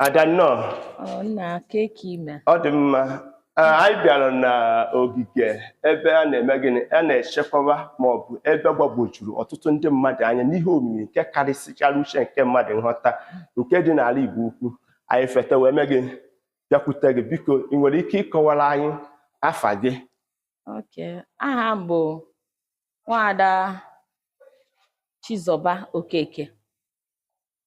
Adanọ. Na keki ime. Ọ dị mma. Anyị bịara na ogige ebe a na-eme gịnị a na-echekwaba ma ọ bụ ebe gbagwojuru ọtụtụ ndị mmadụ anya n'ihe omimi nke karịsịchara uche nke mmadụ nghọta nke dị n'ala Igbo ukwu. Anyị fete wee mee gị bịakwute gị, biko ị nwere ike ịkọwara anyị afa gị? Okay, aha m bụ Nwaada Chizoba Okeke.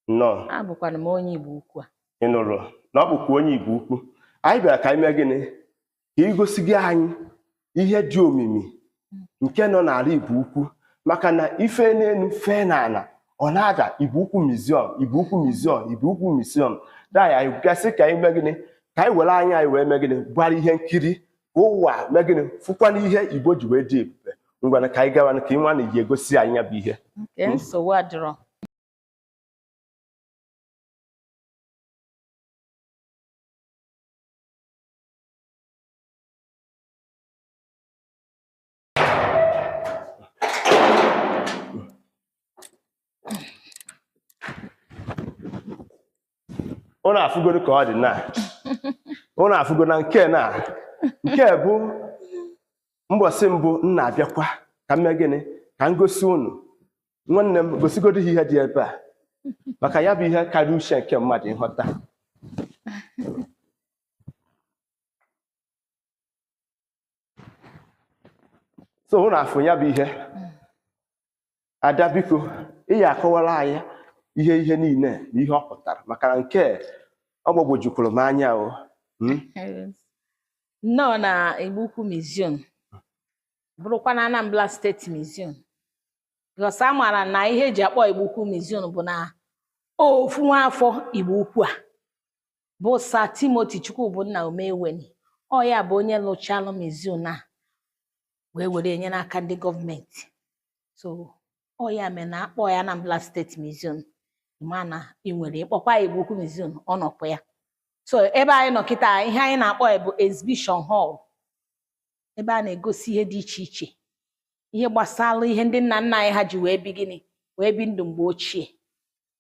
Nnọọ. Abụkwana m onye Igbo ukwu a. Ị nụrụ na ọ bụkwa onye Igbo ukwu. Anyị bịara ka anyị mee gịnị ka igosi gị anyị ihe dị omimi nke nọ n'ala Igbo ukwu, maka na ife n'elu fee n'ala ọ na-ada Igbo ukwu museum, Igbo ukwu museum, Igbo ukwu museum. Daya anyị gasị ka anyị mee gịnị ka anyị were anya anyị wee mee gịnị gbara ihe nkiri ka ụwa mee gịnị fụkwana ihe Igbo ji wee dị ebube. Ngwana ka anyị gawa ka ị nwa na iji egosi anyị ya bụ ihe. Nsogbu adịrọ. Ụnụ afụgoro ka ọ dị na ụnụ afụgo na nke bụ mbọsị mbụ m na-abịakwa ka m mee gịnị ka m gosi ụnụ. Nwanne m gosigodo ihe dị ebe a maka ya bụ ihe karịa uche nke mmadụ ịghọta. So ụnụ afụ ya bụ ihe. Ada biko ị ya akọwara anyị ihe niile na ihe ọ pụtara maka na nke ọ gbagwojukwuru m anya o. Nnọọ na Igbo Ukwu Museum bụrụkwa na Anambra State Museum, because a maara na ihe eji akpọ Igbo Ukwu Museum bụ na ofu nwaafọ Igbo Ukwu a bụ Sir Timothy Chukwubunna Umeweni. Ọ ya bụ onye lụchalụ museum na wee were nye n'aka ndị gọọmenti. So ọ ya mere na akpọ ya Anambra State Museum. Mana ị nwere ịkpọkwa Igbo Ukwu Museum ọ nọkwa ya. So ebe anyị nọ kịta ihe anyị na-akpọ ya bụ exhibition hall, ebe a na-egosi ihe dị iche iche, ihe gbasara ihe ndị nna nna anyị ha ji wee bi gịnị wee bi ndụ mgbe ochie.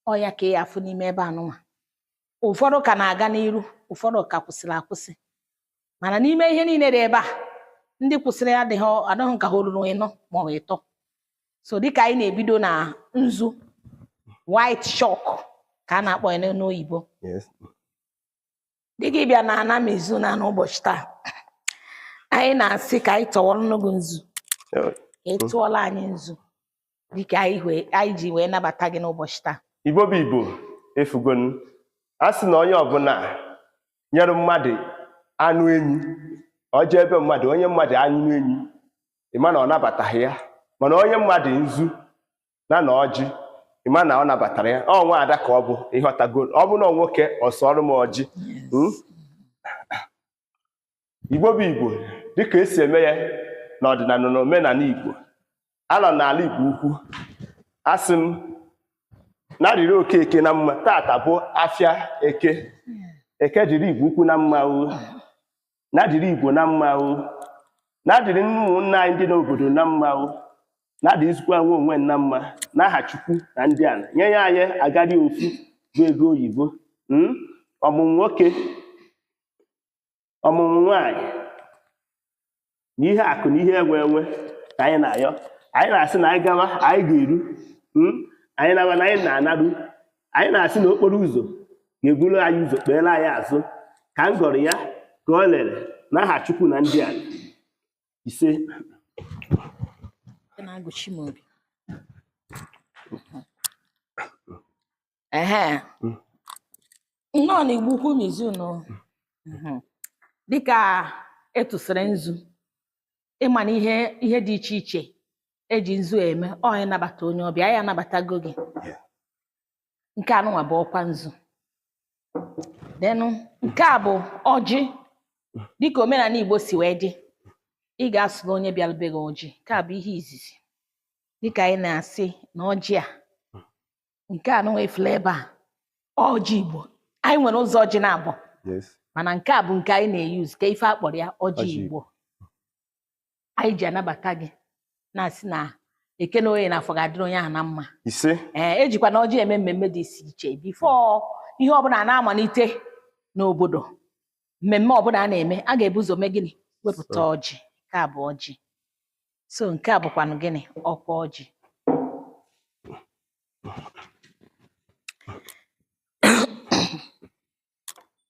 Ọ ya ka ị afụ n'ime ebe anụnwa. Ụfọdụ ka na-aga n'iru, ụfọdụ ka kwụsịrị akwụsị, mana n'ime ihe niile dị ebe a ndị kwụsịrị adịghị ka ha ruru ịnọ ma ọ bụ ịtọ. So dịka anyị na-ebido na nzu white chalk ka a na-akpọ ya n'oyibo. Dịka ịbịa na ana mezu na n'ụbọchị taa anyị na-asị ka anyị tọwọrọ n'ogo nzu. Ịtụọla anyị nzu dịka anyị ji wee nabata gị n'ụbọchị taa. Igbo bụ Igbo efugonu. A sị na onye ọbụla nyere mmadụ anụ enyi ọ jee ebe mmadụ onye mmadụ anụ enyi ịma na ọ nabataghị ya, mana onye mmadụ nzu na ọjị ịma na ọ nabatara ya. Ọ nwa ada ka ọ bụ ịghọtago. Ọ bụ na nwoke ọsọrọ m ọjị. Igbo bụ Igbo dịka esi eme ya n'ọdịnala na omenala Igbo. Anọ n'ala Igbo ukwu asị m na riri Okeke na mma. Tata bụ afịa Eke. Eke dịrị Igbo ukwu na mma o, na dịrị Igbo na mma o, na dịrị ụmụnna anyị ndị n'obodo na mma o, na-adị izukwa nwe onwe na mma n'aha Chukwu na ndị ala nye ya anyị agadi ofu bụ ego oyibo. Ọmụmụ nwoke, ọmụmụ nwanyị na ihe akụ na ihe enwe ka anyị na-ayọ. Anyị na-asị na anyị gawa anyị ga-eru, anyị na-aba na anyị na-anarụ. Anyị na-asị na okporo ụzọ ga-eburu anyị ụzọ kpeere anyị azụ ka m gọrọ ya ka o lere n'aha Chukwu na ndị ala. Ise. Nnọọ na Igbo Ukwu Museum dịka etụsịrị nzu, ịma na ihe dị iche iche eji nzu eme. Ọ ịnabata onye ọbịa ya anabatago gị. Nke anụnwa bụ ọkwa nzu. Denụ nke a bụ ọjị dịka omenala Igbo si wee dị. Ị ga-asụrụ onye bịara be gị ọjị. Nke a bụ ihe izizi dịka anyị na-asị na ọjị a nke anụnwa efule ebe a ọjị Igbo. Anyị nwere ụzọ ọjị na-abụ, mana nke a bụ nke anyị na-eyuzu ka ife akpọrọ ya ọjị Igbo. Anyị ji anabata gị na-asị na ekene onye na afọ ga-adịrị onye ahụ na mma. Ise. Ejikwa na ọjị eme mmemme dị iche iche bifo ihe ọbụla na-amalite n'obodo mmemme ọbụla a na-eme a ga-ebu ụzọ mee gịnị wepụta ọjị. Nke a bụ ọjị. So nke a bụkwanụ gịnị ọkwa ọjị.